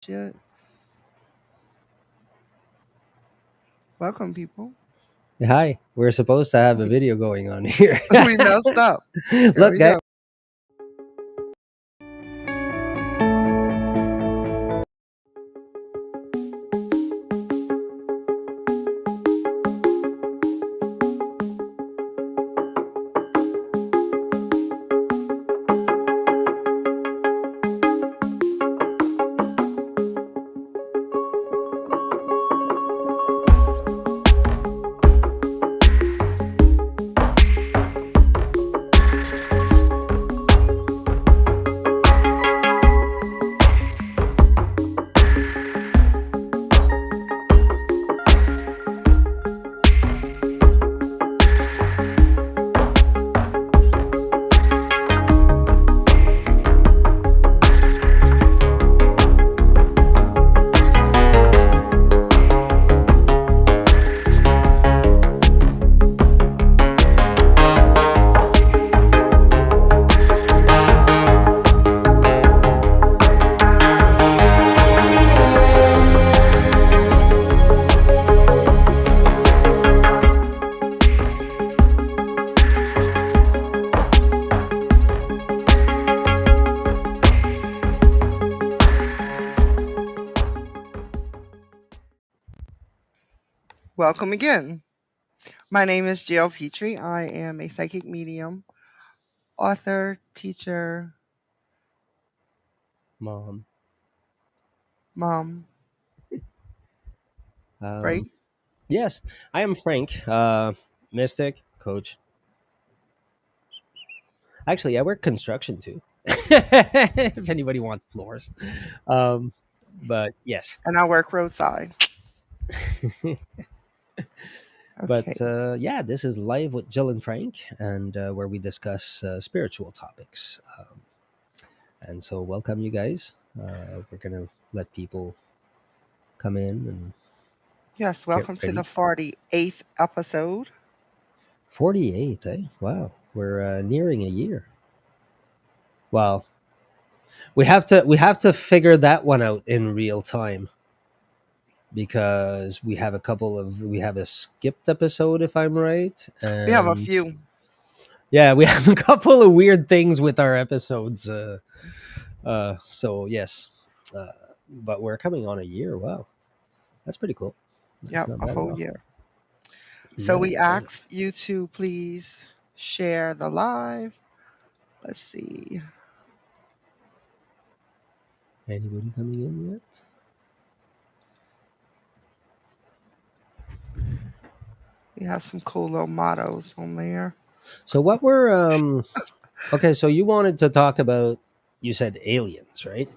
Shit. Welcome, people. Hi, we're supposed to have a We, video going on here. we messed up. Here Look, we guys. go. Welcome again. My name is Jill Petrie. I am a psychic medium, author, teacher, Mom. mom, right? Um, yes, I am Frank, mystic coach. Actually, I work construction too. If anybody wants floors, um, but yes, And I work roadside. but Okay. yeah, this is live with Jill and Frank, and where we discuss spiritual topics. And so, welcome you guys. We're gonna let people come in and Yes, get welcome to the ready. 48th episode. 48, eh? Wow, we're nearing a year. Well, we have to figure that one out in real time because we have a skipped episode if I'm right, We have a and few. yeah, we have a couple of weird things with our episodes. So yes, uh, but we're coming on a year. Wow, that's pretty cool. That's Yep, not a bad at whole all. year. So Yeah. we ask you to please share the live. Let's see. Anybody coming in yet? We have some cool little mottos on there. So what were okay, so you wanted to talk about, you said aliens, right?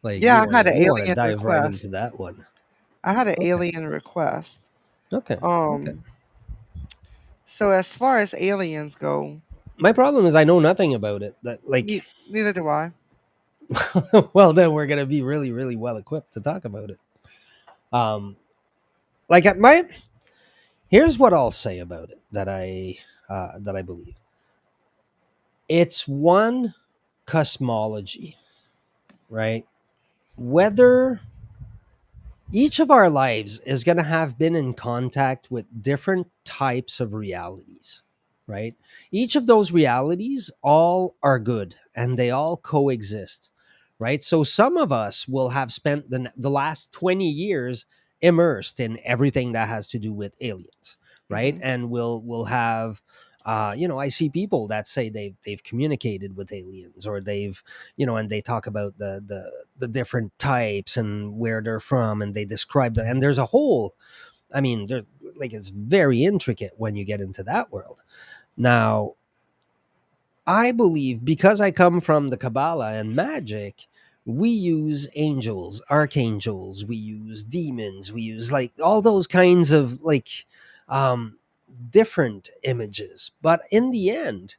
Like Yeah, I had an you want to alien dive right request. into that one. I had an Okay. alien request. Okay. Okay. Um, so as far as aliens go, My problem is I know nothing about it. That like neither do I. well then we're going to be really really well equipped to talk about it. Um like at my here's what I'll say about it that I believe. It's one cosmology, right? Whether each of our lives is going to have been in contact with different types of realities, right? Each of those realities all are good and they all coexist, right? So some of us will have spent the last 20 years immersed in everything that has to do with aliens, right? Hmm. And we'll have I see people that say they've communicated with aliens, or they've, and they talk about the different types and where they're from, and they describe them, and there's a whole, I mean, they're like, it's very intricate when you get into that world. Now, I believe, because I come from the Kabbalah and magic, we use angels, archangels, we use demons, we use like all those kinds of like um different images, but in the end,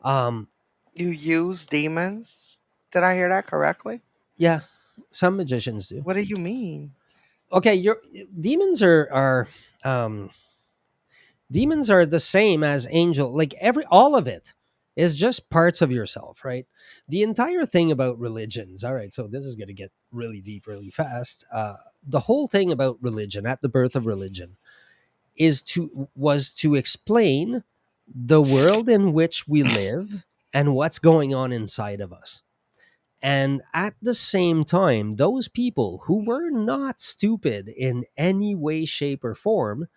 um You use demons? Did I hear that correctly? yeah, some magicians do. What do you mean? Okay, your demons are um demons are the same as angel, like every all of it is just parts of yourself, right? The entire thing about religions, all right, so this is going to get really deep really fast. The whole thing about religion, at the birth of religion, was to explain the world in which we live and what's going on inside of us. And at the same time, those people who were not stupid in any way, shape, or form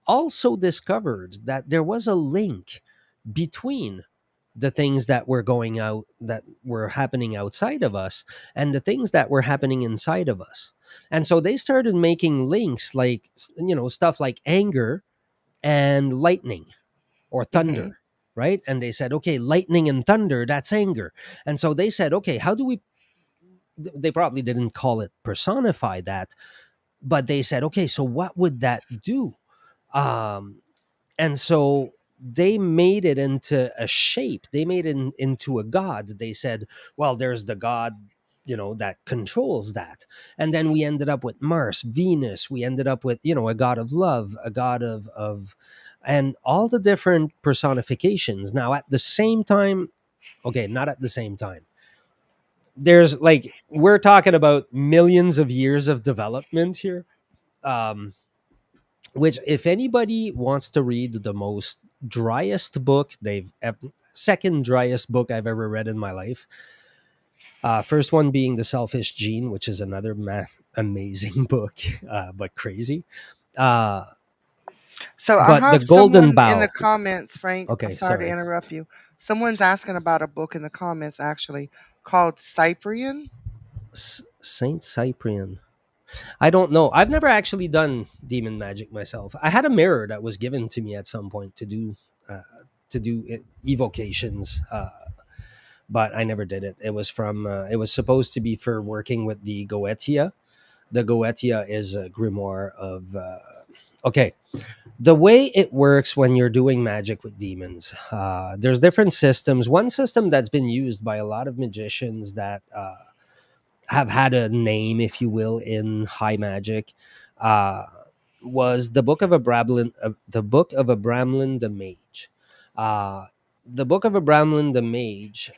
also discovered that there was a link between the things that were going out, that were happening outside of us, and the things that were happening inside of us. And so they started making links, like, stuff like anger and lightning or Mhm. thunder, right? And they said, okay, lightning and thunder, that's anger. And so they said, okay, how do we, they probably didn't call it personify that, but they said, okay, so what would that do? um and so they made it into a shape, they made it into a god. They said, well, there's the god, that controls that. And then we ended up with Mars, Venus, we ended up with, a god of love, a god of and all the different personifications. Now at the same time, okay, not at the same time, there's, like, we're talking about millions of years of development here. um which, if anybody wants to read the most driest book second driest book I've ever read in my life, first one being The Selfish Gene, which is another amazing book, but crazy. uh So I but The have Golden someone in the Bough. comments, Frank. I'm Okay, sorry to sorry. interrupt you. Someone's asking about a book in the comments actually called Cyprian. Saint Cyprian. I don't know. I've never actually done demon magic myself. I had a mirror that was given to me at some point uh, to do evocations, but I never did it. It was from. It was supposed to be for working with the Goetia. The Goetia is a grimoire of. Okay, the way it works when you're doing magic with demons, there's different systems. One system that's been used by a lot of magicians that have had a name, if you will, in high magic, uh, was the Book of Abramlin the Mage. Uh, the Book of Abramlin the Mage.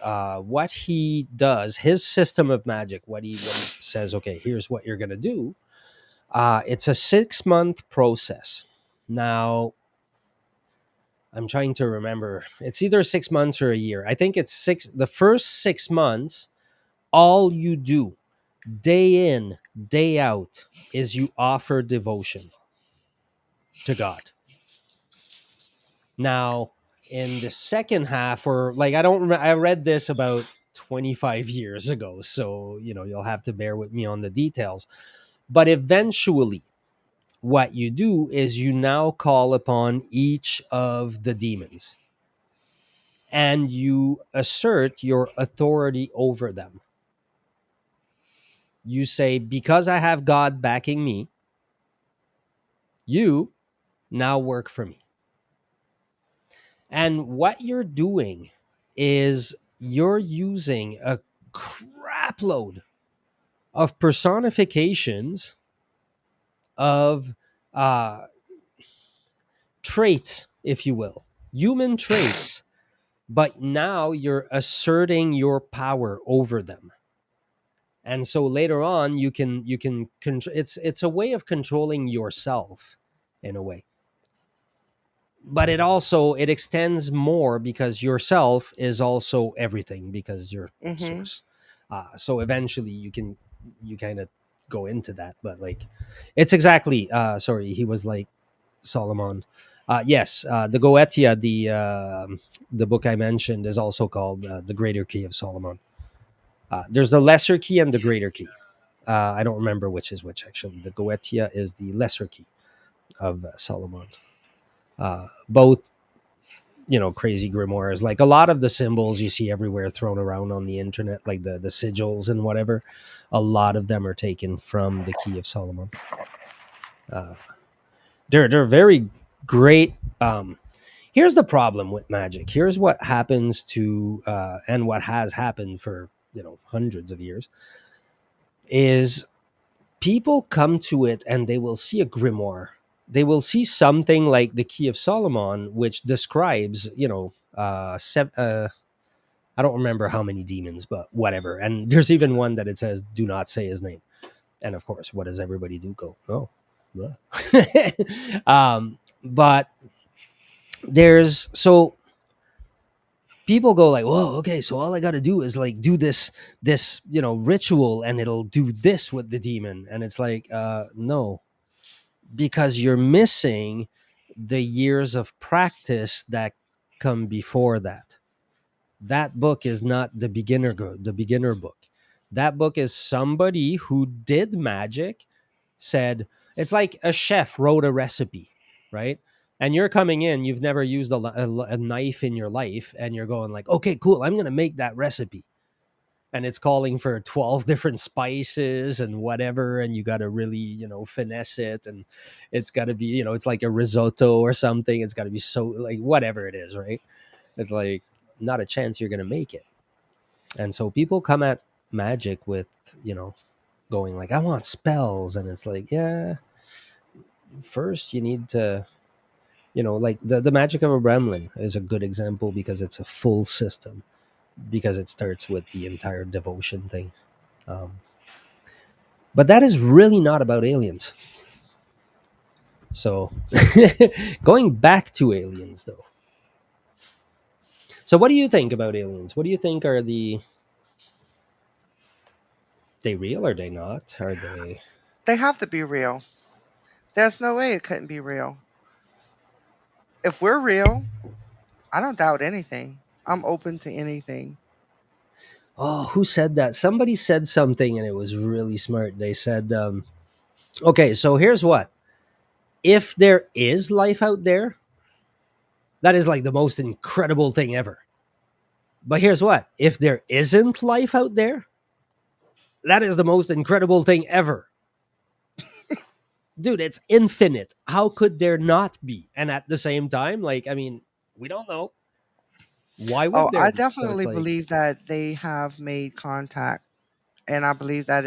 What he does, his system of magic, what he says. Okay, here's what you're gonna do. It's a 6 month process. Now, I'm trying to remember. It's either 6 months or a year. I think it's six. The first 6 months, all you do day in, day out, is you offer devotion to God. Now, in the second half, or like, I read this about 25 years ago, so you'll have to bear with me on the details. But eventually, what you do is you now call upon each of the demons and you assert your authority over them. You say, because I have God backing me, you now work for me. And what you're doing is you're using a crapload of personifications of uh, traits, if you will, human traits, but now you're asserting your power over them. And so later on, it's a way of controlling yourself in a way, but it extends more because yourself is also everything, because you're Mhm. source. So eventually you kind of go into that, but like, it's exactly, sorry, he was like Solomon. Yes, the Goetia, the book I mentioned, is also called the Greater Key of Solomon. There's the Lesser Key and the Greater Key. I don't remember which is which, actually. The Goetia is the Lesser Key of Solomon. Both, crazy grimoires. Like, a lot of the symbols you see everywhere thrown around on the internet, like the sigils and whatever, a lot of them are taken from the Key of Solomon. Uh, they're very great. Here's the problem with magic. Here's what happens to and what has happened for hundreds of years is people come to it and they will see a grimoire. They will see something like the Key of Solomon, which describes I don't remember how many demons, but whatever. And there's even one that it says, "Do not say his name." And of course, what does everybody do? Go, oh, bleh. But there's so people go like, whoa, okay, so all I got to do is like do this ritual, and it'll do this with the demon, and it's like, no, because you're missing the years of practice that come before that. That book is not the beginner book. That book is somebody who did magic, said, it's like a chef wrote a recipe, right? And you're coming in, you've never used a knife in your life, and you're going like, okay, cool, I'm going to make that recipe. And it's calling for 12 different spices and whatever, and you got to really, finesse it, and it's got to be, it's like a risotto or something. It's got to be so like whatever it is, right? It's like not a chance you're going to make it. And so people come at magic with, going like, I want spells. And it's like, yeah, first you need to, like the magic of a gremlin is a good example because it's a full system, because it starts with the entire devotion thing. Um, but that is really not about aliens. So going back to aliens though. So what do you think about aliens? What do you think are they real? Are they not? Are they? They have to be real. There's no way it couldn't be real. If we're real, I don't doubt anything. I'm open to anything. Oh, who said that? Somebody said something and it was really smart. They said, okay, so here's what. If there is life out there, that is like the most incredible thing ever. But here's what. If there isn't life out there, that is the most incredible thing ever. Dude, it's infinite. How could there not be? And at the same time, like, I mean, we don't know. Why Oh, would there I be? So it's definitely like, believe that they have made contact, and I believe that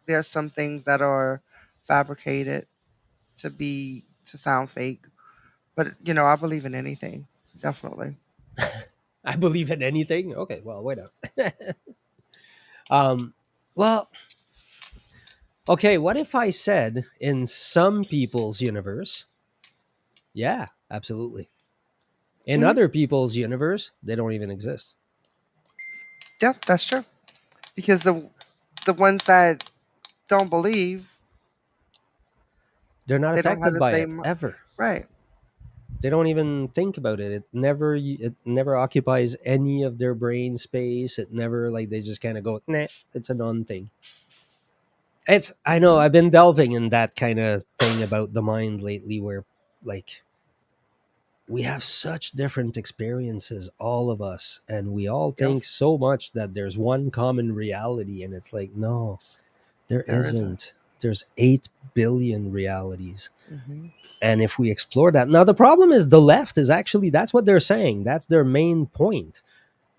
there's some things that are fabricated to sound fake. But I believe in anything. Definitely. I believe in anything. Okay, well, wait up. um, well, okay, what if I said in some people's universe, yeah, absolutely. In Hmm. other people's universe, they don't even exist. Yeah, that's true. Because the ones that don't believe, They're not they don't have affected the by it same ever. right. They don't even think about it. It never occupies any of their brain space. It never, like, they just kind of go, nah, it's a non thing. It's I know Hmm. I've been delving in that kind of thing about the mind lately, where like we have such different experiences, all of us, and we all Yep, think so much that there's one common reality, and it's like, no, there there is a. isn't. There's 8 billion realities. Hmm. And if we explore that, now the problem is the left is actually, that's what they're saying. That's their main point.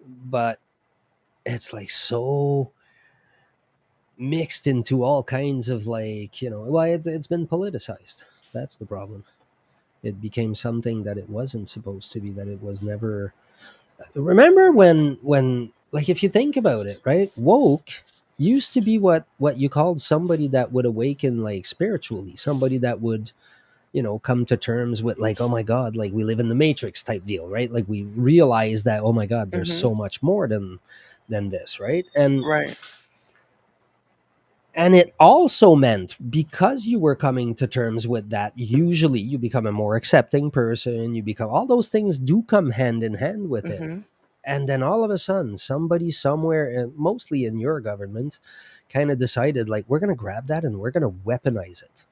But it's like so mixed into all kinds of, like, well, it's been politicized. That's the problem. It became something that it wasn't supposed to be, that it was never. Remember when like, if you think about it, right? Woke used to be what you called somebody that would awaken, like, spiritually, somebody that would, come to terms with, like, oh my god, like, we live in the matrix type deal, right? Like, we realize that, oh my god, there's Hmm. so much more than this, right? Right. And it also meant, because you were coming to terms with that, usually you become a more accepting person, you become, all those things do come hand in hand with it. Hmm. And then all of a sudden, somebody somewhere, and mostly in your government, kind of decided, like, we're going to grab that and we're going to weaponize it.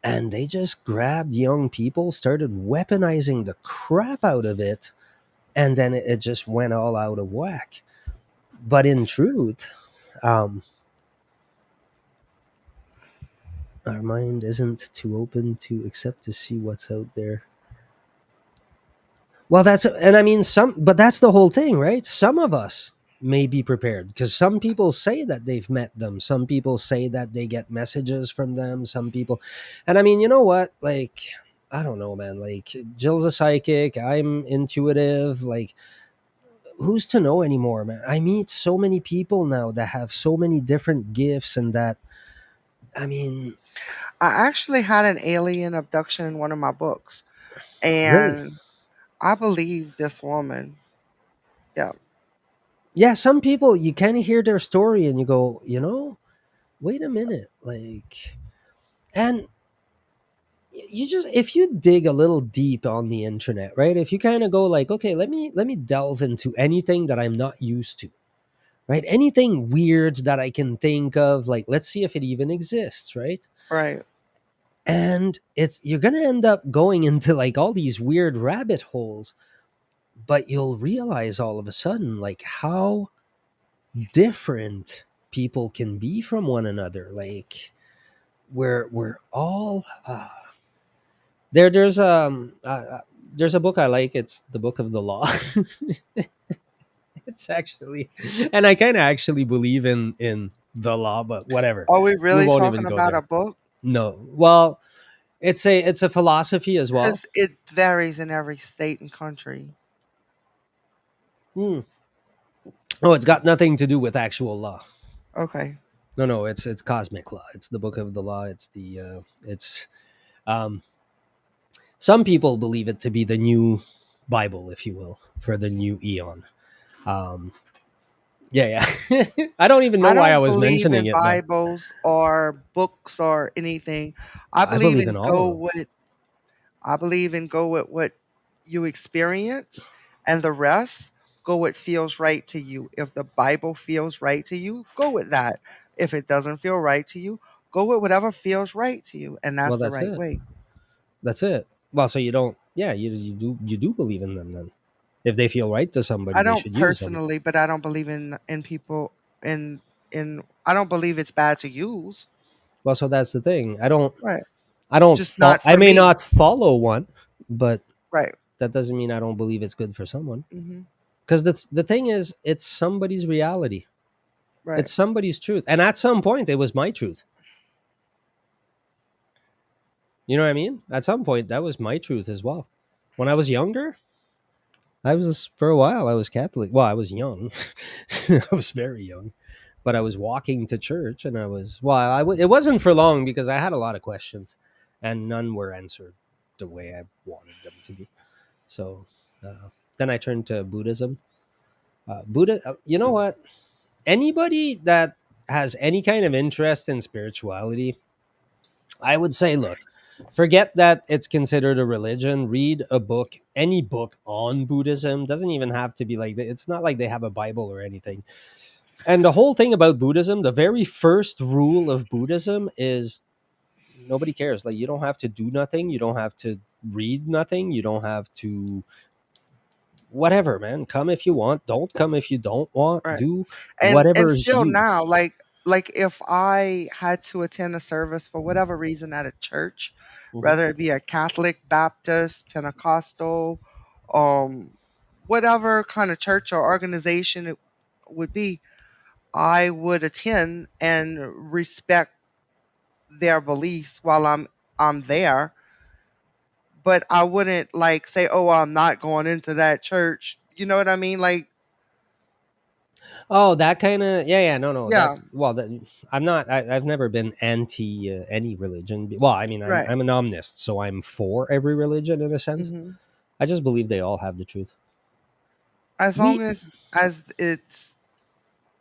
And they just grabbed young people, started weaponizing the crap out of it, and then it just went all out of whack. But in truth, um, our mind isn't too open to accept, to see what's out there. Well, and I mean, but that's the whole thing, right? Some of us may be prepared, because some people say that they've met them. Some people say that they get messages from them. Some people, and I mean, you know what? Like, I don't know, man. Like, Jill's a psychic. I'm intuitive. Like, who's to know anymore, man? I meet so many people now that have so many different gifts, and that, I mean, I actually had an alien abduction in one of my books, really. and I believe this woman. Yeah, Yeah, some people, you kind of hear their story and you go, wait a minute, like, and you just, if you dig a little deep on the internet, right? If you kind of go like, okay, let me delve into anything that I'm not used to, right? Anything weird that I can think of, like, let's see if it even exists, right? right. And it's, you're gonna end up going into like all these weird rabbit holes, but you'll realize all of a sudden like how different people can be from one another. Like, we're all there's a book I like. It's the Book of the Law. It's actually, and I kind of actually believe in the law, but whatever. Are we We really won't talking even go about a there. book? No. Well, it's a philosophy as well. Because it varies in every state and country. Hmm. Oh, it's got nothing to do with actual law. Okay. No, no, it's cosmic law. It's the Book of the Law. It's um some people believe it to be the new Bible, if you will, for the new eon. Um yeah, yeah. I don't even know I why I don't was believe mentioning in it, but Bibles or books or anything. I I believe believe in in all of go them. with I believe in go with what you experience, and the rest go what feels right to you. If the Bible feels right to you, go with that. If it doesn't feel right to you, go with whatever feels right to you, and Well, that's the that's right it. way. That's it. Well, so you don't, yeah, you do believe in them then. If they feel right to somebody, I they don't should use them. personally, but I don't believe in people in I don't believe it's bad to use. Well, so that's the thing. Right. Just Fall not I for may me. not follow one, but Right. that doesn't mean I don't believe it's good for someone. Mhm. Because the thing is, it's somebody's reality. Right. It's somebody's truth. And at some point it was my truth. You know what I mean? At some point that was my truth as well. When I was younger, I was, for a while I was Catholic. Well, I was young. I was very young. But I was walking to church, and I was, well, it wasn't for long because I had a lot of questions and none were answered the way I wanted them to be. So then I turned to Buddhism. You know what? Anybody that has any kind of interest in spirituality, I would say, look, forget that it's considered a religion. Read a book, any book on Buddhism. Doesn't even have to be like, it's not like they have a Bible or anything. And the whole thing about Buddhism, the very first rule of Buddhism is nobody cares. Like, you don't have to do nothing. You don't have to read nothing. You don't have to, whatever, man. Come if you want. Don't come if you don't want. Right. Do And whatever is still you. now, like if I had to attend a service for whatever reason at a church, Hmm. whether it be a Catholic, Baptist, Pentecostal, um, whatever kind of church or organization it would be, I would attend and respect their beliefs while I'm there. But I wouldn't like say, "Oh, I'm not going into that church." You know what I mean? Like, Oh, that kind of, yeah, yeah. No, no. yeah, I'm not. I've never been anti any religion. Well, I mean, I'm right. I'm an omnist, so I'm for every religion in a sense. Hmm. I just believe they all have the truth. As long Me. as it's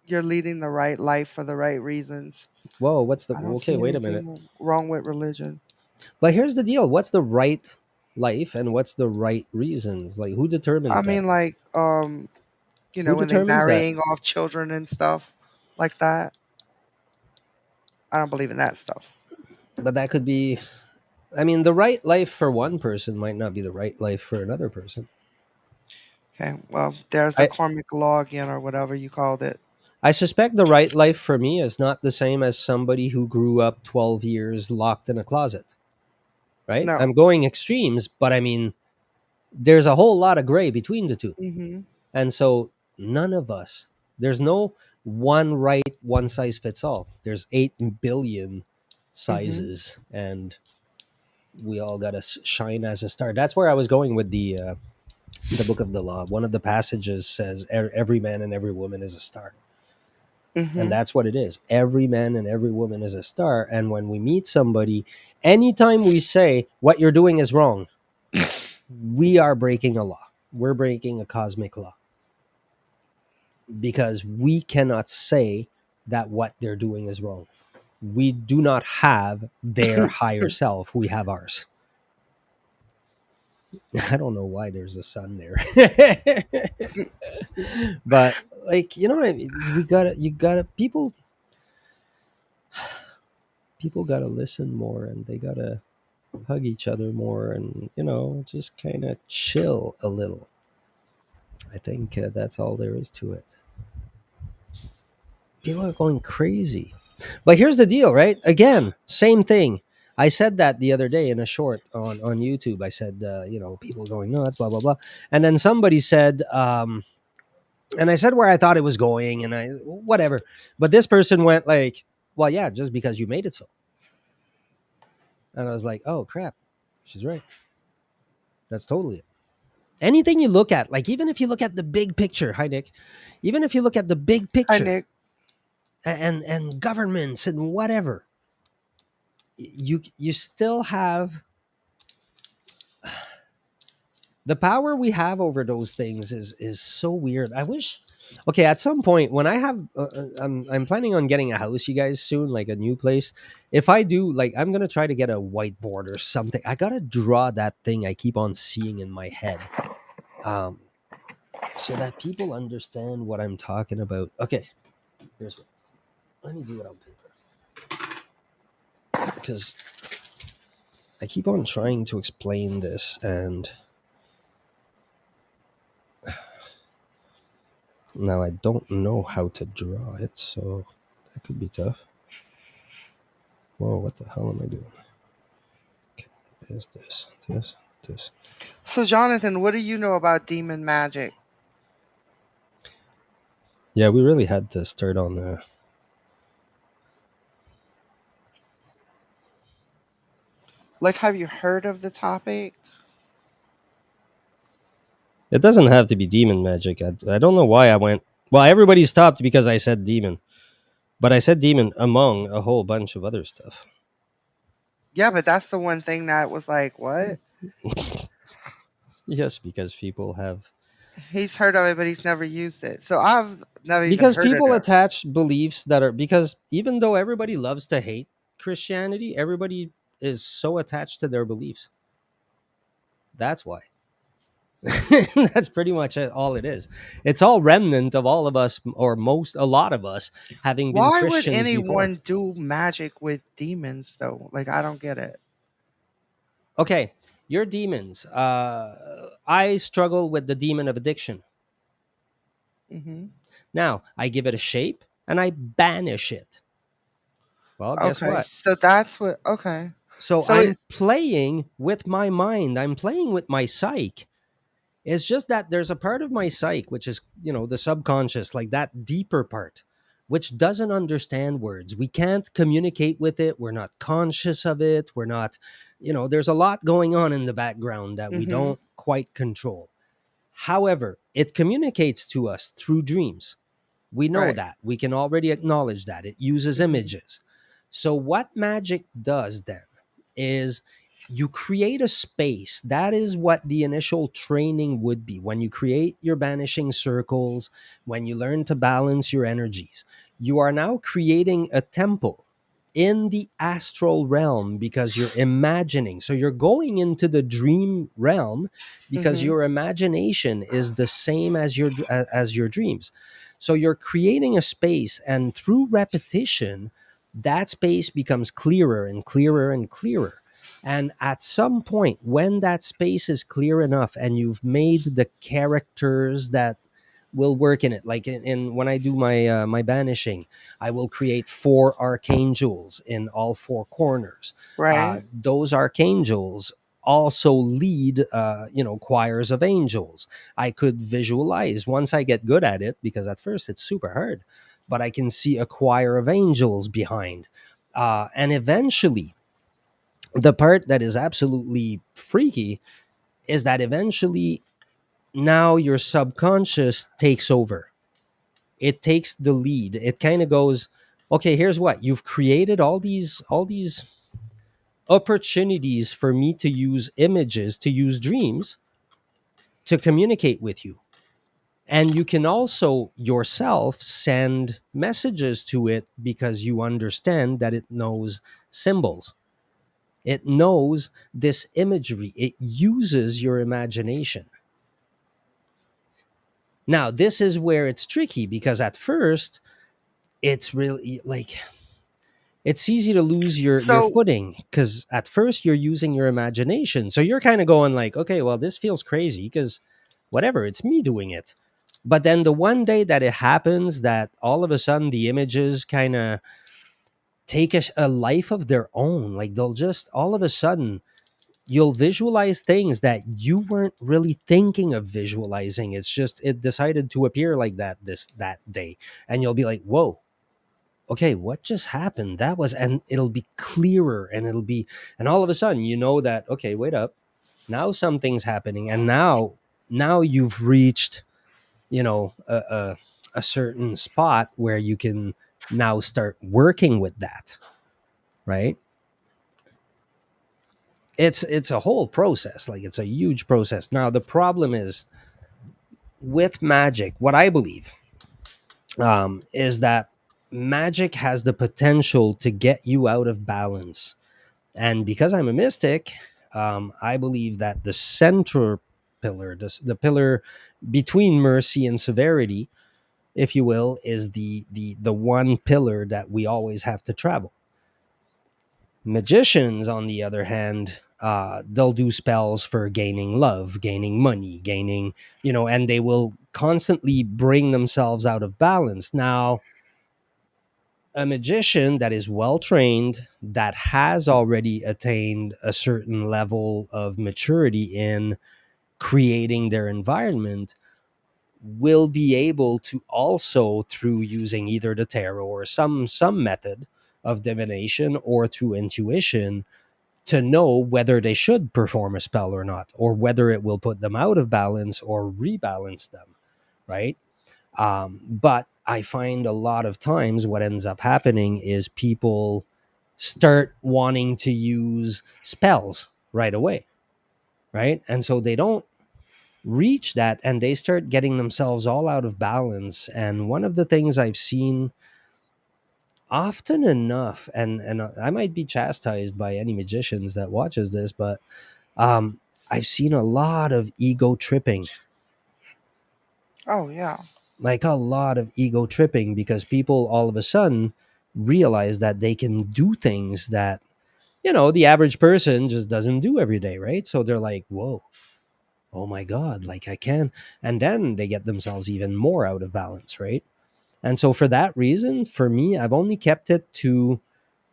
you're leading the right life for the right reasons, Whoa, what's the, I don't okay? see Wait a minute. anything wrong with religion. But here's the deal: what's the right life, and what's the right reasons? Like, who I determines that? mean, like, Who when they determines that? marrying off children and stuff like that. I don't believe in that stuff. But that could be. I mean, the right life for one person might not be the right life for another person. Okay, well, there's the I karmic law again, or whatever you called it. I suspect the right life for me is not the same as somebody who grew up 12 years locked in a closet. Right? No. I'm going extremes, but I mean, there's a whole lot of gray between the two. Mhm. And so none of us, there's no one right, one size fits all. There's 8 billion Mhm. sizes, and we all got to shine as a star. That's where I was going with the book of the law, one of the passages says every man and every woman is a star. And Mhm. that's what it is. Every man and every woman is a star. And when we meet somebody, anytime we say what you're doing is wrong, we are breaking a law. We're breaking a cosmic law because we cannot say that what they're doing is wrong. We do not have their higher self, we have ours. I don't know why there's a sun there. But like, you know what I mean? We gotta you gotta people gotta listen more, and they gotta hug each other more, and just kind of chill a little. I think that's all there is to it. People are going crazy. But here's the deal, right? Again, same thing. I said that the other day in a short on YouTube. I said, people going nuts, blah blah blah, and then somebody said, and I said where I thought it was going, and I whatever. But this person went like, "Well, yeah, just because you made it so," and I was like, "Oh crap, she's right. That's totally it." Anything you look at, like even if you look at the big picture, hi Nick, even if you look at the big Hi, picture Nick. and governments and whatever, you still have the power we have over those things is so weird. I wish. Okay, at some point when I have, I'm planning on getting a house, you guys, soon, like a new place. If I do, like, I'm gonna try to get a whiteboard or something. I gotta draw that thing I keep on seeing in my head, um, so that people understand what I'm talking about. Okay, here's what. Let me do it on paper because I keep on trying to explain this, and now I don't know how to draw it, so that could be tough. Whoa, what the hell am I doing? Okay, this. So, Jonathan, what do you know about demon magic? Yeah, we really had to start on the. Like, have you heard of the topic? It doesn't have to be demon magic. I don't know why I went. Well, everybody stopped because I said demon, but I said demon among a whole bunch of other stuff. Yeah, but that's the one thing that was like, what? Yes, because people have. He's heard of it, but he's never used it. So I've never even Because heard of people this. attach beliefs that are, because even though everybody loves to hate Christianity, everybody is so attached to their beliefs. That's why. That's pretty much all it is. It's all remnant of all of us, or a lot of us, having been Why would Christians before. anyone do magic with demons, though? Like, I don't get it. Okay, your demons. I struggle with the demon of addiction. Hmm. Now, I give it a shape and I banish it. Well, guess Okay, what? so that's what. Okay, So so it. I'm playing with my mind, I'm playing with my psyche. It's just that there's a part of my psyche, which is, the subconscious, like that deeper part, which doesn't understand words. We can't communicate with it. We're not conscious of it. We're not, there's a lot going on in the background that we Hmm. don't quite control. However, it communicates to us through dreams. We know Right. that. We can already acknowledge that. It uses Hmm. images. So, what magic does then is you create a space. That is what the initial training would be. When you create your banishing circles, when you learn to balance your energies, you are now creating a temple in the astral realm because you're imagining. So, you're going into the dream realm because Hmm. your imagination is the same as your dreams. So you're creating a space, and through repetition, that space becomes clearer and clearer and clearer. And at some point, when that space is clear enough and you've made the characters that will work in it, like in when I do my banishing, I will create 4 archangels in all 4 corners. Right. Those archangels also lead choirs of angels. I could visualize, once I get good at it, because at first it's super hard, but I can see a choir of angels behind. And eventually, the part that is absolutely freaky is that eventually now your subconscious takes over. It takes the lead. It kind of goes, okay, here's what you've created, all these opportunities for me to use images, to use dreams to communicate with you. And you can also yourself send messages to it because you understand that it knows symbols. It knows this imagery. It uses your imagination. Now, this is where it's tricky because at first, it's really like it's easy to lose your So footing because at first you're using your imagination. So you're kind of going like, okay, well, this feels crazy because whatever, it's me doing it. But then the one day that it happens, that all of a sudden the images kind of take a life of their own. Like they'll just all of a sudden you'll visualize things that you weren't really thinking of visualizing. It's just it decided to appear like that day, and you'll be like, whoa, okay, what just happened? That was, and it'll be clearer, and it'll be, and all of a sudden, you know that, okay, wait up, now something's happening, and now you've reached, a certain spot where you can now start working with that, right? It's a whole process, like it's a huge process. Now the problem is with magic, what I believe is that magic has the potential to get you out of balance. And because I'm a mystic, I believe that the center pillar, the pillar between mercy and severity, if you will, is the one pillar that we always have to travel. Magicians, on the other hand, they'll do spells for gaining love, gaining money, gaining, and they will constantly bring themselves out of balance. Now, a magician that is well trained, that has already attained a certain level of maturity in creating their environment, will be able to also, through using either the tarot or some method of divination or through intuition, to know whether they should perform a spell or not, or whether it will put them out of balance or rebalance them, right? But I find a lot of times what ends up happening is people start wanting to use spells right away, right? And so they don't reach that, and they start getting themselves all out of balance. And one of the things I've seen often enough, and I might be chastised by any magicians that watches this, but I've seen a lot of ego tripping, oh yeah. like a lot of ego tripping, because people all of a sudden realize that they can do things that, the average person just doesn't do every day, right? So they're like, whoa, oh my God, like I can. And then they get themselves even more out of balance, right? And so for that reason, for me, I've only kept it to,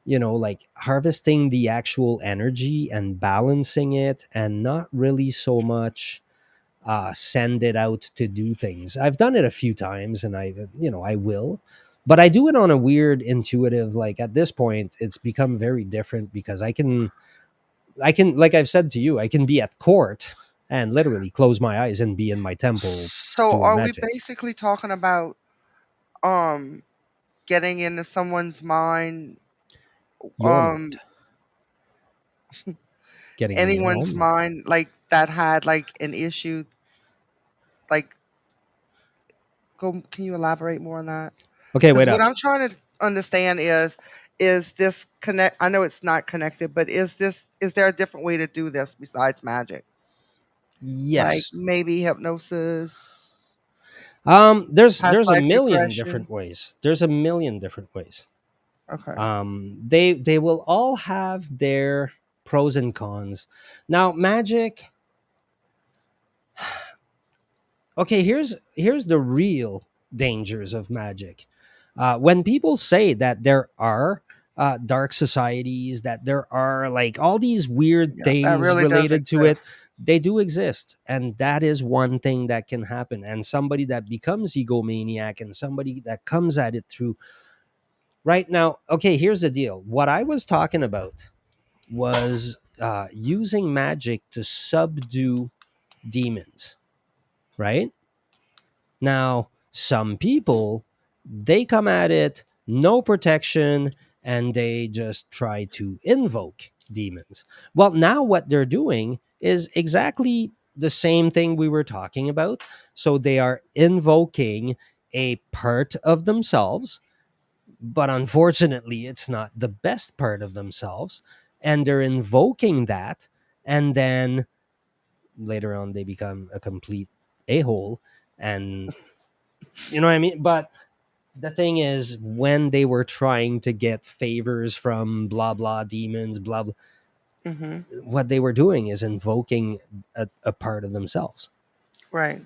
like harvesting the actual energy and balancing it, and not really so much send it out to do things. I've done it a few times, and I will, but I do it on a weird intuitive. Like at this point, it's become very different because I can, like I've said to you, I can be at court and literally close my eyes and be in my temple So doing are we magic. basically talking about um getting into someone's mind, Your mind, um getting in your anyone's own mind. mind, like that had like an issue, like go can you elaborate more on that? Okay, Because wait what up. I'm trying to understand is this connect, I know it's not connected, but is there a different way to do this besides magic? Like Yes. maybe hypnosis, There's past a life million regression. different ways. There's a million different ways. Okay. They will all have their pros and cons. Now, magic. Okay, here's the real dangers of magic. When people say that there are dark societies, that there are like all these weird Yeah, that things really does related to it, exist. they do exist, and that is one thing that can happen. And somebody that becomes egomaniac, and somebody that comes at it through right now. Okay, here's the deal. What I was talking about was using magic to subdue demons. right? Now, some people, they come at it no protection and they just try to invoke demons. Well, now what they're doing is exactly the same thing we were talking about. So they are invoking a part of themselves, but unfortunately, it's not the best part of themselves. And they're invoking that. And then later on, they become a complete a hole. And you know what I mean? But the thing is, when they were trying to get favors from blah blah demons, blah blah, Mhm. what they were doing is invoking a part of themselves. Right.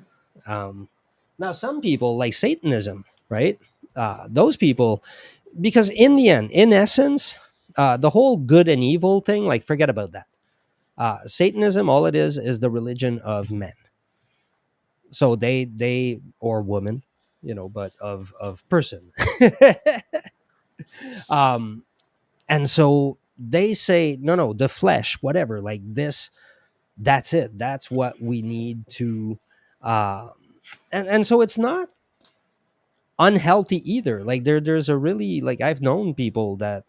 Um, Now, some people like Satanism, right? Those people, because in the end, in essence, the whole good and evil thing, like forget about that. Satanism, all it is the religion of men. So they or woman, but of person. um, and so they say no, no, the flesh, whatever, like this, that's it, that's what we need to um and so it's not unhealthy either. Like there's a really, like, I've known people that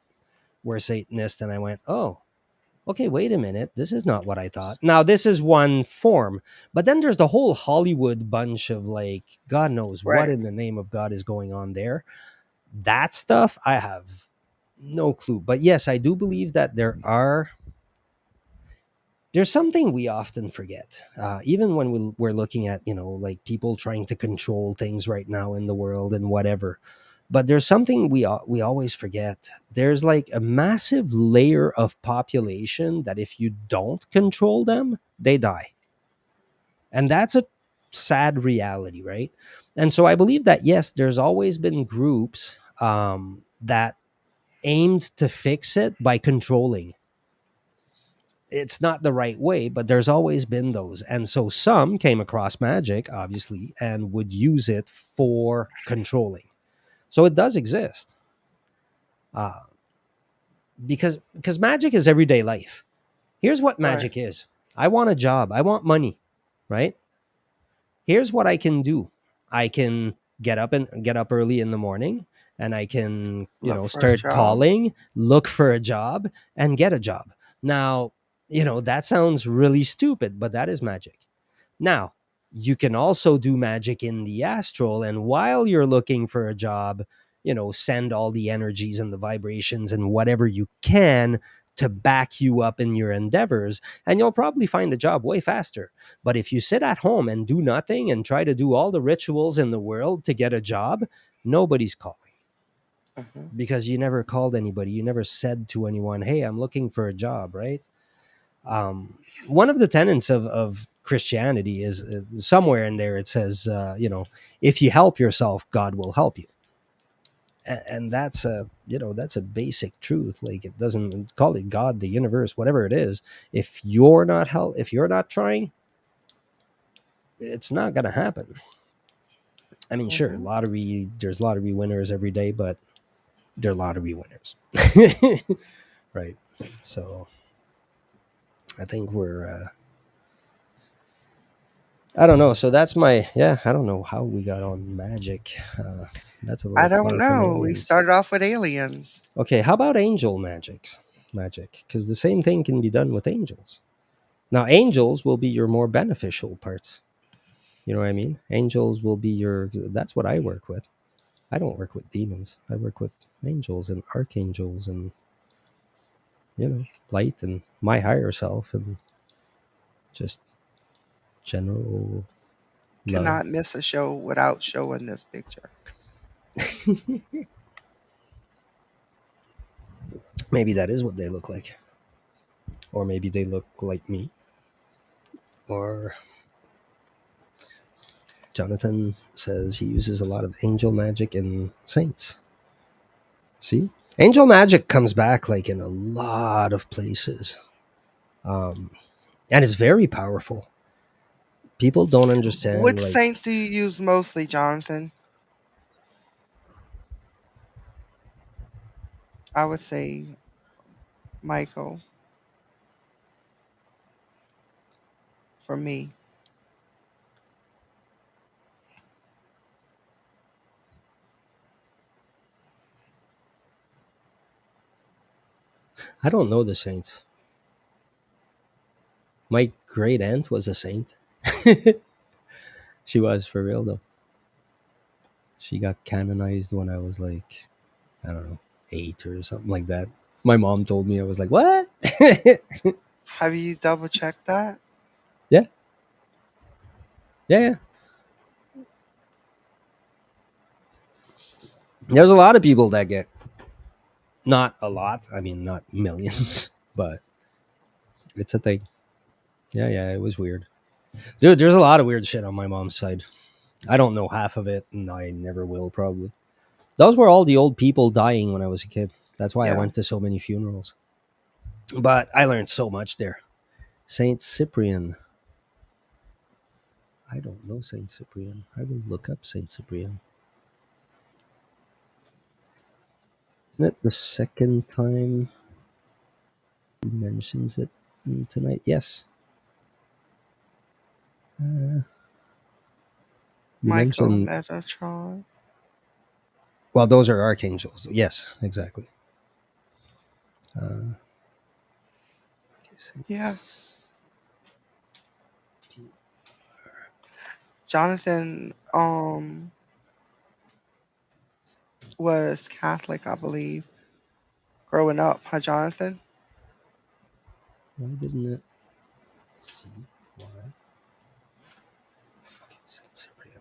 were Satanists and I went, oh, okay, wait a minute, this is not what I thought. Now this is one form, but then there's the whole Hollywood bunch of, like, God knows what Right. in the name of God is going on there. That stuff I have no clue. But yes, I do believe that there's something we often forget, even when we're looking at, like, people trying to control things right now in the world and whatever. But there's something we always forget. There's like a massive layer of population that if you don't control them, they die, and that's a sad reality, right? And so I believe that yes, there's always been groups that aimed to fix it by controlling. It's not the right way, but there's always been those. And so some came across magic, obviously, and would use it for controlling. So it does exist. Uh, because magic is everyday life. Here's what Right. magic is. I want a job. I want money, right? Here's what I can do. I can get up early in the morning and I can, Look for a start job. calling, look for a job and get a job. Now, that sounds really stupid, but that is magic. Now, you can also do magic in the astral, and while you're looking for a job, send all the energies and the vibrations and whatever you can to back you up in your endeavors, and you'll probably find a job way faster. But if you sit at home and do nothing and try to do all the rituals in the world to get a job, nobody's calling Mhm. because you never called anybody. You never said to anyone, hey, I'm looking for a job, right? One of the tenets of Christianity is somewhere in there. It says, if you help yourself, God will help you, and that's a basic truth. Like, it doesn't call it God, the universe, whatever it is. If you're not trying, it's not gonna happen. I mean, sure, Mhm. there's lottery winners every day, but they're lottery winners, right? So I think I don't know. So that's my, yeah. I don't know how we got on magic. That's a I little don't far from know. We aliens. started off with aliens. Okay, how about angel magic? Because the same thing can be done with angels. Now, angels will be your more beneficial parts. You know what I mean? Angels will be your. That's what I work with. I don't work with demons. I work with angels and archangels and light and my higher self and just general love. Cannot miss a show without showing this picture. Maybe that is what they look like, or maybe they look like me, or Jonathan says he uses a lot of angel magic and saints. See? Angel magic comes back like in a lot of places. Um, and it's very powerful. People don't understand, Which like, saints do you use mostly, Jonathan? I would say Michael for me. I don't know the saints. My great aunt was a saint. She was for real though. She got canonized when I was like, I don't know, 8 or something like that. My mom told me, I was like, what? Have you double checked that? Yeah, yeah, yeah. There's a lot of people that get, not a lot. I mean, not millions, but it's a thing. Yeah, yeah. It was weird, dude. There's a lot of weird shit on my mom's side. I don't know half of it, and I never will probably. Those were all the old people dying when I was a kid. That's why I Yeah. went to so many funerals. But I learned so much there. Saint Cyprian. I don't know Saint Cyprian. I will look up Saint Cyprian. Isn't it the second time he mentions it tonight? Yes. Uh, you Michael and mentioned, Metatron. well, those are archangels. Yes, exactly. Okay, Yeah. Saints. Jonathan was Catholic, I believe, growing up, huh, Jonathan? Why didn't it see why? Saint Cyprian.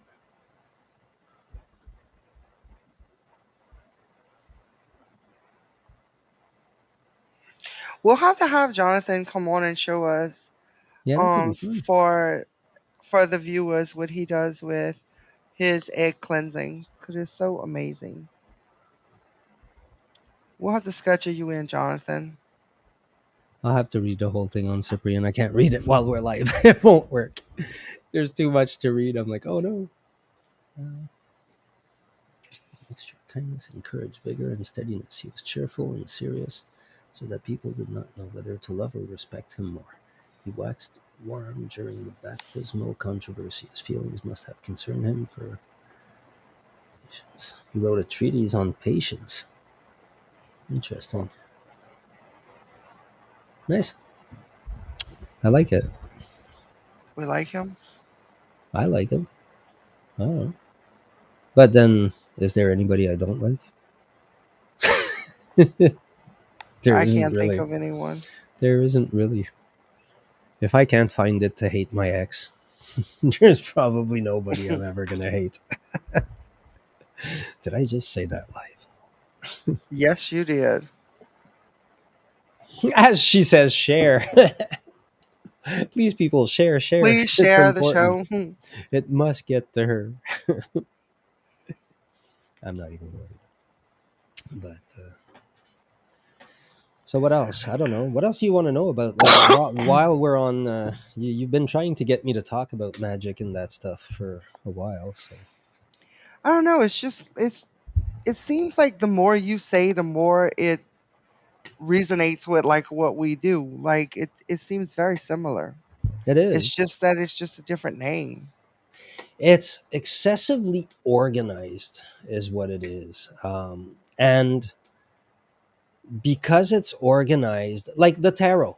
We'll have to have Jonathan come on and show us Yeah, that could be fun. for the viewers what he does with his egg cleansing because it's so amazing. We'll have to schedule you in, Jonathan. I'll have to read the whole thing on Cyprian. I can't read it while we're live. It won't work. There's too much to read. I'm like, oh no. Extra kindness encouraged vigor and steadiness. He was cheerful and serious, so that people did not know whether to love or respect him more. He waxed warm during the baptismal controversy. His feelings must have concerned him for patience. He wrote a treatise on patience. Interesting. Nice. I like it. We like him. I like him. I don't know. But then, is there anybody I don't like? There I isn't can't think really. of anyone. There isn't really. If I can't find it to hate my ex, there's probably nobody I'm ever gonna hate. Did I just say that Yes, you did. live? As she says, share. Please, people, share, share. Please It's share the important. show. It must get to her. I'm not even worried. But so, what else? I don't know. What else do you want to know about? Like, while we're on, you've been trying to get me to talk about magic and that stuff for a while. So I don't know. It's just it seems like the more you say, the more it resonates with like what we do. Like it seems very similar. it It's is. just that it's just a different name. It's excessively organized, is what it is. And because it's organized, like the tarot.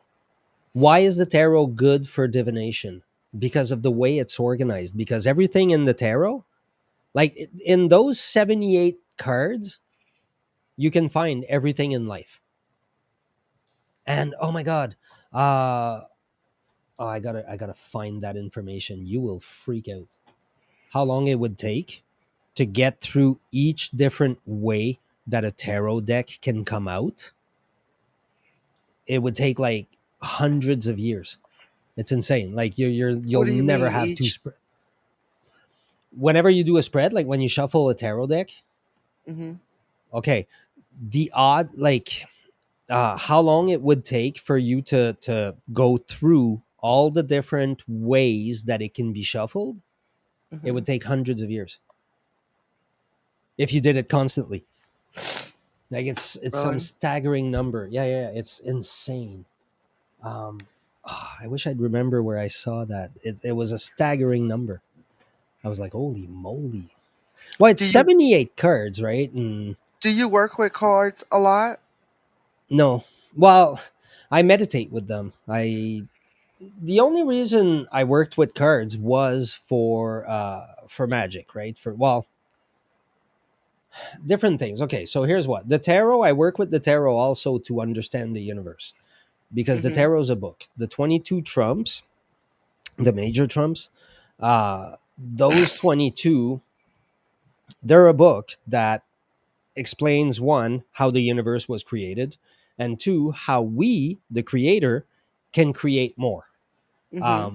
Why is the tarot good for divination? Because of the way it's organized. Because everything in the tarot, like in those 78 cards, you can find everything in life. And oh my god, uh oh, I gotta find that information. You will freak out. How long it would take to get through each different way that a tarot deck can come out? It would take like hundreds of years. It's insane. Like What you'll do you never mean have two each? whenever you do a spread, like when you shuffle a tarot deck, Mhm. okay, the odd, like how long it would take for you to go through all the different ways that it can be shuffled, it would Mhm. take hundreds of years if you did it constantly. Like it's some Really? staggering number. Yeah, yeah, yeah, it's insane. I wish I'd remember where I saw that. It was a staggering number. I was like, holy moly. Well, it's Do you 78 cards, right? And work with cards a lot? no, Well, I meditate with them. I The only reason I worked with cards was for magic, right? For, well, different things. Okay, so here's what. The tarot, I work with the tarot also to understand the universe, because the Mhm. tarot is a book. The 22 trumps, the major trumps, those 22, they're a book that explains, one, how the universe was created, and two, how we, the creator, can create more. Mhm.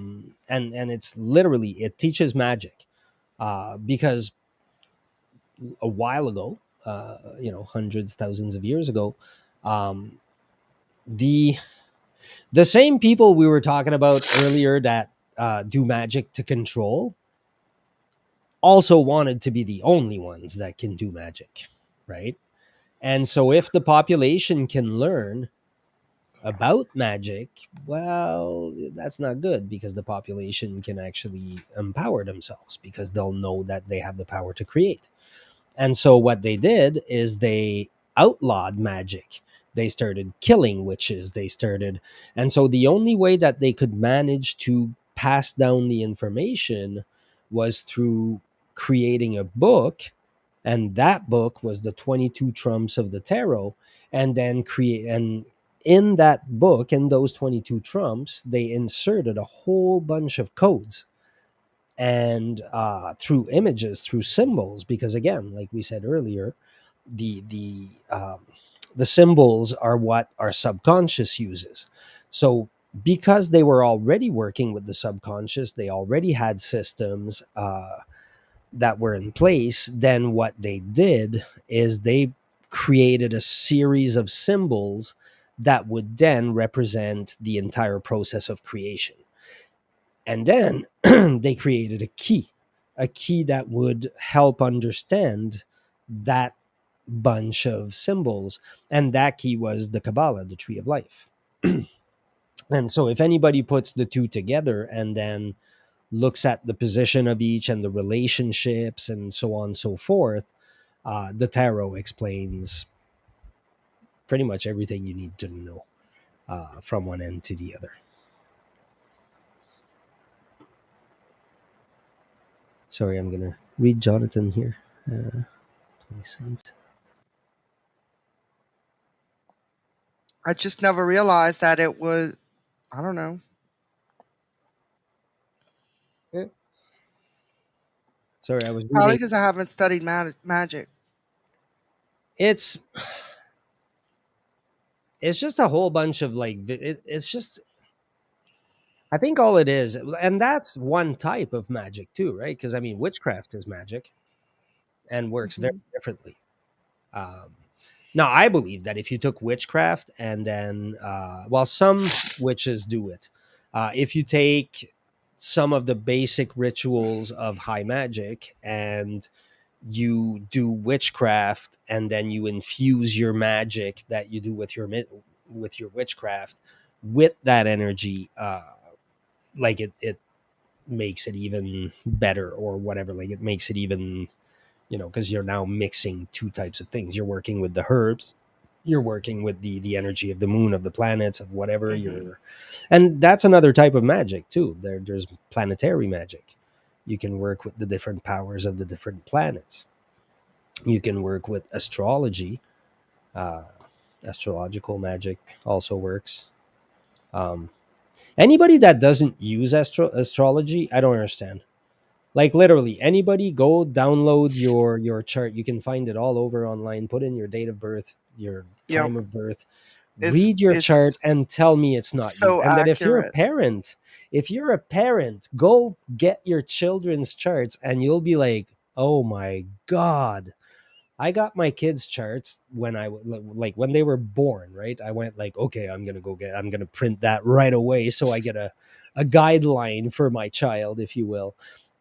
And it's literally, it teaches magic, because a while ago, hundreds, thousands of years ago, um, the the same people we were talking about earlier that do magic to control also wanted to be the only ones that can do magic, right? And so if the population can learn about magic, well, that's not good, because the population can actually empower themselves, because they'll know that they have the power to create. And so what they did is they outlawed magic. They started killing witches. They started, and so the only way that they could manage to pass down the information was through creating a book, and that book was the 22 trumps of the tarot. And then create, and in that book, in those 22 trumps, they inserted a whole bunch of codes, and through images, through symbols, because again, like we said earlier, the the um, the symbols are what our subconscious uses. So because they were already working with the subconscious, they already had systems that were in place. Then what they did is they created a series of symbols that would then represent the entire process of creation. And then they created a key that would help understand that bunch of symbols. And that key was the Kabbalah, the tree of life. And so if anybody puts the two together and then looks at the position of each and the relationships and so on and so forth, the tarot explains pretty much everything you need to know, from one end to the other. Sorry, I'm going to read Jonathan here. 20 cents. I just never realized that it was. I don't know. Sorry, I was Probably reading. because I haven't studied magic. It's it's just a whole bunch of like it's just, I think all it is, and that's one type of magic too, right? Because I mean, witchcraft is magic and works very Mhm. differently. Um, Now, I believe that if you took witchcraft and then, well, some witches do it. If you take some of the basic rituals of high magic and you do witchcraft, and then you infuse your magic that you do with with your witchcraft with that energy, like it makes it even better or whatever. Like it makes it even, because you're now mixing two types of things. You're working with the herbs, you're working with the energy of the moon, of the planets, of whatever Mhm. you're, and that's another type of magic too. There's planetary magic. You can work with the different powers of the different planets. You can work with astrology. uh, Astrological magic also works. um, Anybody that doesn't use astrology, I don't understand. Like literally anybody, go download your chart. You can find it all over online. Put in your date of birth, your Yep. time of birth, It's read your chart it's and tell me it's not you. so And then accurate. if you're a parent, go get your children's charts and you'll be like, "Oh my god, I got my kids' charts when like when they were born, right? I went like, okay, I'm gonna print that right away, so I get a guideline for my child, if you will."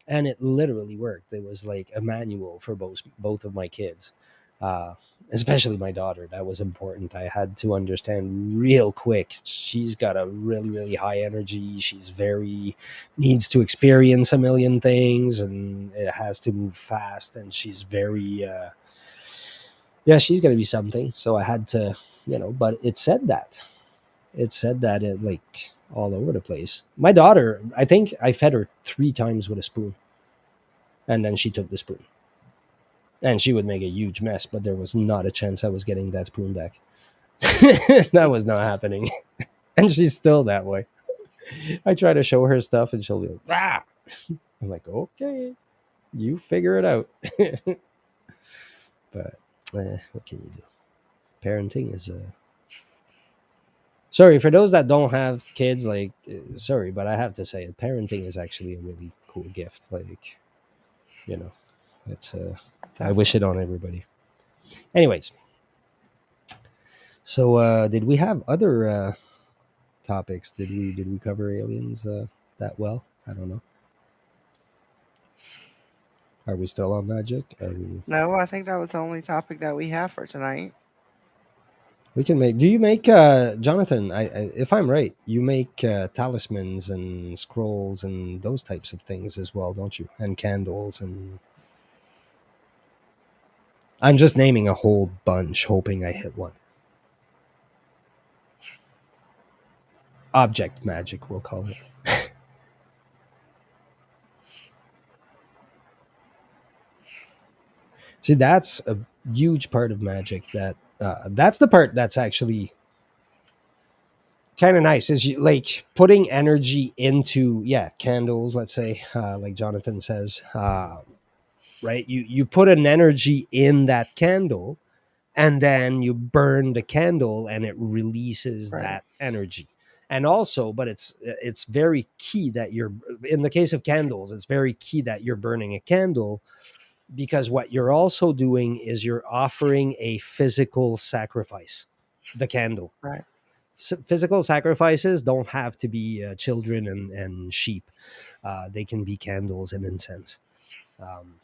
And it literally worked. It was like a manual for both of my kids, uh, especially my daughter. That was important. I had to understand real quick. She's got a really high energy. She's very needs to experience a million things, and it has to move fast. And she's very yeah, she's gonna be something. So I had to. But it said that it like all over the place. My daughter, I think I fed her 3 times with a spoon, and then she took the spoon, and she would make a huge mess, but there was not a chance I was getting that spoon back. That was not happening. And she's still that way. I try to show her stuff and she'll be like, ah. I'm like, okay, you figure it out. But what can you do? Parenting is sorry for those that don't have kids. Like, sorry, but I have to say it. Parenting is actually a really cool gift. Like, you know, it's I wish it Definitely. on everybody. Anyways, so did we have other topics? Did we cover aliens that well? I don't know. Are we still on magic? Are we? No, I think that was the only topic that we have for tonight. We can make. Do you make Jonathan? If I'm right, you make talismans and scrolls and those types of things as well, don't you? And candles and I'm just naming a whole bunch, hoping I hit one. Object magic, we'll call it. See, that's a huge part of magic. That's the part that's actually kind of nice. Is you like putting energy into candles. Let's say, like Jonathan says, right? You put an energy in that candle, and then you burn the candle and it releases Right, that energy. And also, but it's very key that you're in the case of candles, it's very key that you're burning a candle, because what you're also doing is you're offering a physical sacrifice, the candle. right. Physical sacrifices don't have to be children and sheep. They can be candles and incense. um,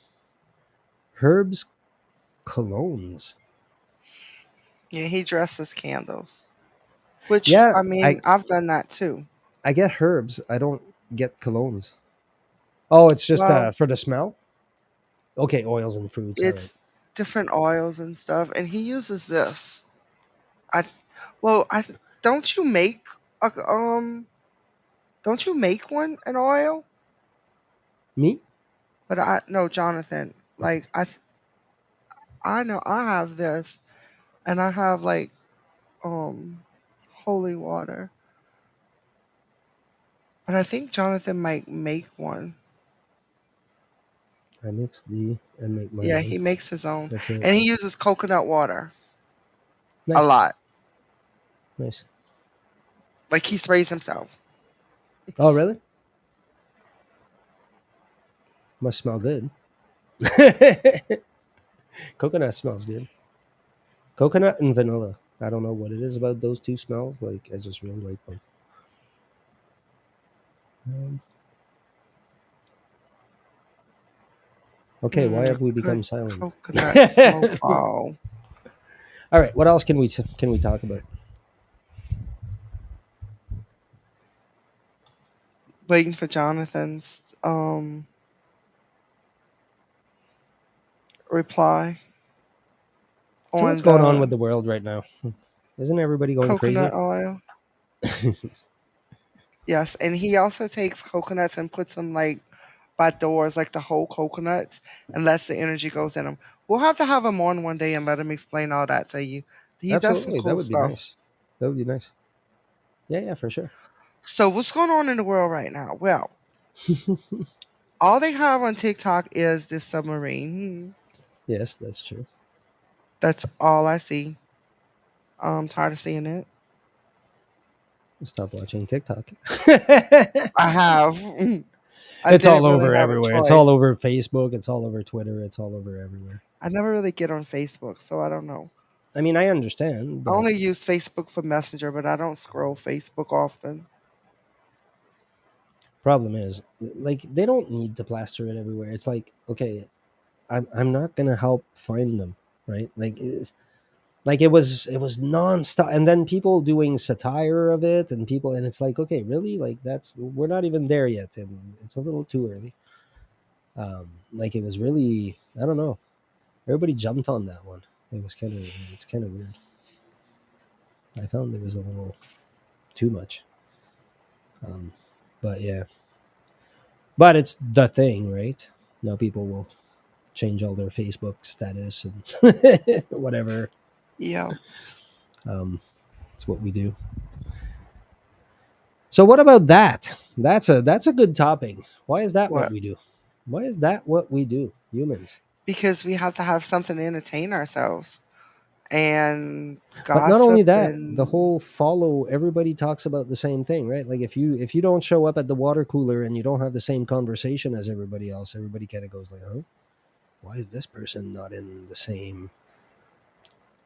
Herbs, colognes. Yeah, he dresses candles, which Yeah, I i mean, I've done that too. I get herbs. I don't get colognes. Oh, it's just Well, for the smell. Okay, oils and fruits. All right. it's different oils and stuff, and he uses this. I, well, I don't you make a don't you make one an oil? Me? But I no, Jonathan. Okay. Like I know I have this, and I have like um holy water, but I think Jonathan might make one. I mix the and make my Yeah, own. he makes his own, That's it. and he uses coconut water a Nice, lot. nice. Like he sprays himself. Oh, really? Must smell good. Coconut smells good. Coconut and vanilla. I don't know what it is about those two smells. Like, I just really like both. Um, okay, why Mm, have we good become silent? coconut snowball. All right, what else can we talk about? Waiting for Jonathan's reply So what's on going on the with the world right now? Isn't everybody going coconut crazy? oil. Yes, and he also takes coconuts and puts them like by doors, like the whole coconuts, and lets the energy goes in them. We'll have to have him on one day and let him explain all that to you. He does some Absolutely, that cool would be stuff. nice. That would be nice. Yeah, yeah, for sure. So what's going on in the world right now? Well, all they have on TikTok is this submarine. Yes, that's true. That's all I see. I'm tired of seeing it. Stop watching TikTok. I have. I It's didn't all really over have a everywhere. It's all choice. over Facebook. It's all over Twitter. It's all over everywhere. I never really get on Facebook, so I don't know. I mean, I understand, I but only use Facebook for Messenger, but I don't scroll Facebook often. problem is, like, they don't need to plaster it everywhere. It's like, okay, I'm not gonna help find them, right? Like it was nonstop, and then people doing satire of it, and people, and it's like, okay, really, like that's we're not even there yet, and it's a little too early. Like it was really, I don't know. Everybody jumped on that one. It's kind of weird. I found it was a little too much. Um, but yeah, but it's the thing, right? Now people will change all their Facebook status and whatever. Yeah. Um, it's what we do. So what about that? That's a good topic. Why is that what What? we do? Why is that what we do, humans? Because we have to have something to entertain ourselves and But not only gossip that, the and whole follow everybody talks about the same thing, right? Like if you don't show up at the water cooler and you don't have the same conversation as everybody else, everybody kind of goes like, "Huh? Why is this person not in the same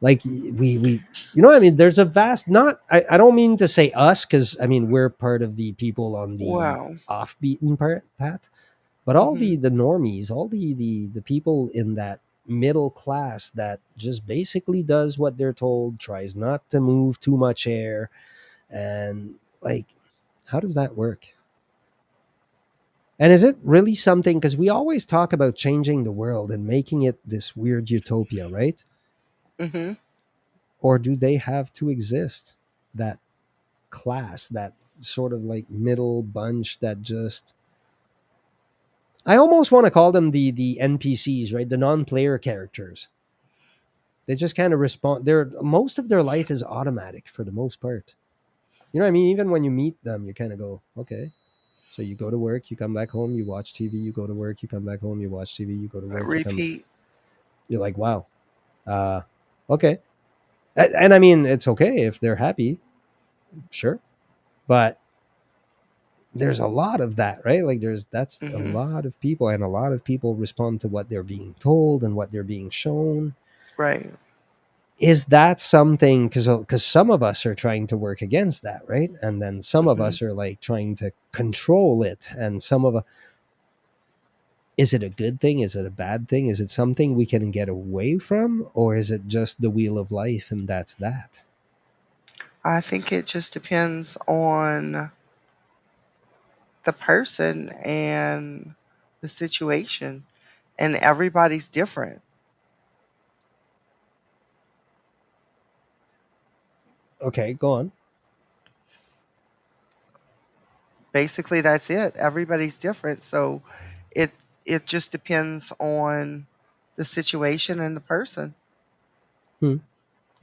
like we you know what I mean? There's a vast not I don't mean to say us because I mean we're part of the people on the wow. off-beaten path, but all Mhm. the normies, all the people in that middle class that just basically does what they're told, tries not to move too much air, and like, how does that work? And is it really something? Because we always talk about changing the world and making it this weird utopia, right? Mhm. Or do they have to exist? That class, that sort of like middle bunch that just I almost want to call them the NPCs, right? The non-player characters. They just kind of respond. They're most of their life is automatic for the most part. You know what I mean? Even when you meet them, you kind of go, okay. So you go to work, you come back home, you watch TV, you go to work, you come back home, you watch TV, you go to work, you come. Repeat. You're like, wow, uh, okay. And I mean, it's okay if they're happy, sure. But there's a lot of that, right? Like that's a Mhm. lot of people, and a lot of people respond to what they're being told and what they're being shown. Right. Is that something because some of us are trying to work against that, right? And then some of Mhm. us are like trying to control it, and some of is it a good thing, is it a bad thing, is it something we can get away from, or is it just the wheel of life and that's that? I think it just depends on the person and the situation, and everybody's different. Okay, go on. Basically, that's it. Everybody's different, so it it just depends on the situation and the person. Hmm.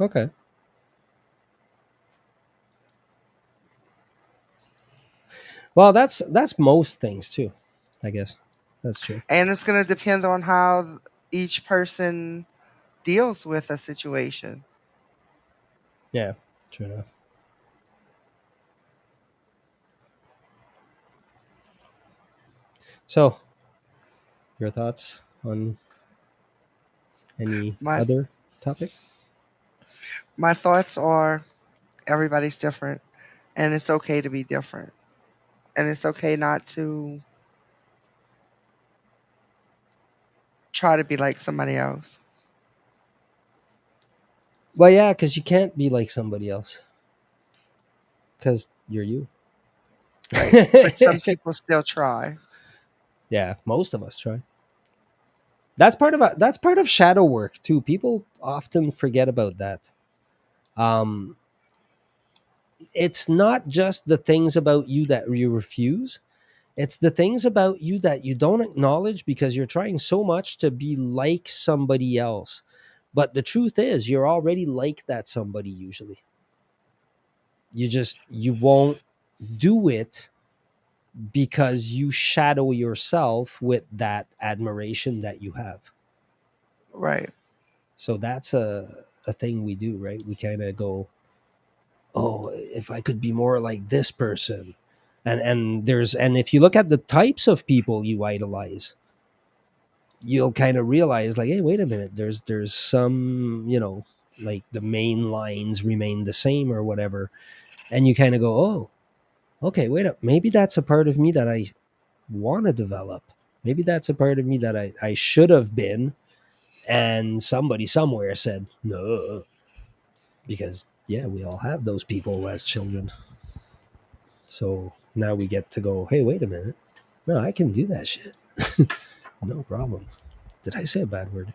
Okay. Well, that's most things too, I guess. That's true. And it's going to depend on how each person deals with a situation. Yeah, true enough. So, your thoughts on any My other topics? my thoughts are everybody's different, and it's okay to be different. And it's okay not to try to be like somebody else. Well, yeah, because you can't be like somebody else because you're you. Right. But some people still try. Yeah, most of us try. That's part of shadow work too. People often forget about that. Um, it's not just the things about you that you refuse. It's the things about you that you don't acknowledge because you're trying so much to be like somebody else. But the truth is, you're already like that somebody usually. You won't do it because you shadow yourself with that admiration that you have. Right. So that's a thing we do, right? We kind of go, oh, if I could be more like this person. And if you look at the types of people you idolize, you'll kind of realize like, hey, wait a minute, there's some, like the main lines remain the same or whatever. And you kind of go, oh, okay, wait up. Maybe that's a part of me that I want to develop. Maybe that's a part of me that I should have been. And somebody somewhere said, no, because yeah, we all have those people as children. So now we get to go, hey, wait a minute. No, I can do that shit. No problem. Did I say a bad word?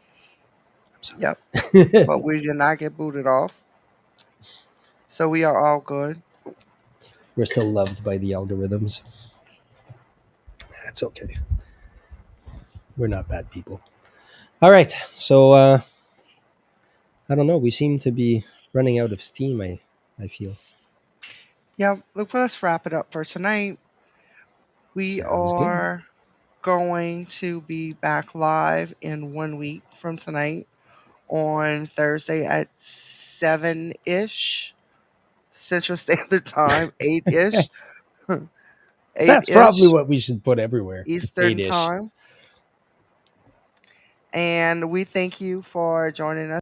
I'm Yep. sorry. But we did not get booted off. So we are all good. We're still loved by the algorithms. That's okay. We're not bad people. All right. So I don't know. We seem to be running out of steam. I feel. Yeah, look, let's wrap it up for tonight. We Sounds good. are going to be back live in 1 week from tonight on Thursday at 7 ish Central Standard Time, 8 ish, 8 That's probably ish what we should put everywhere. Eastern 8-ish. Time. And we thank you for joining us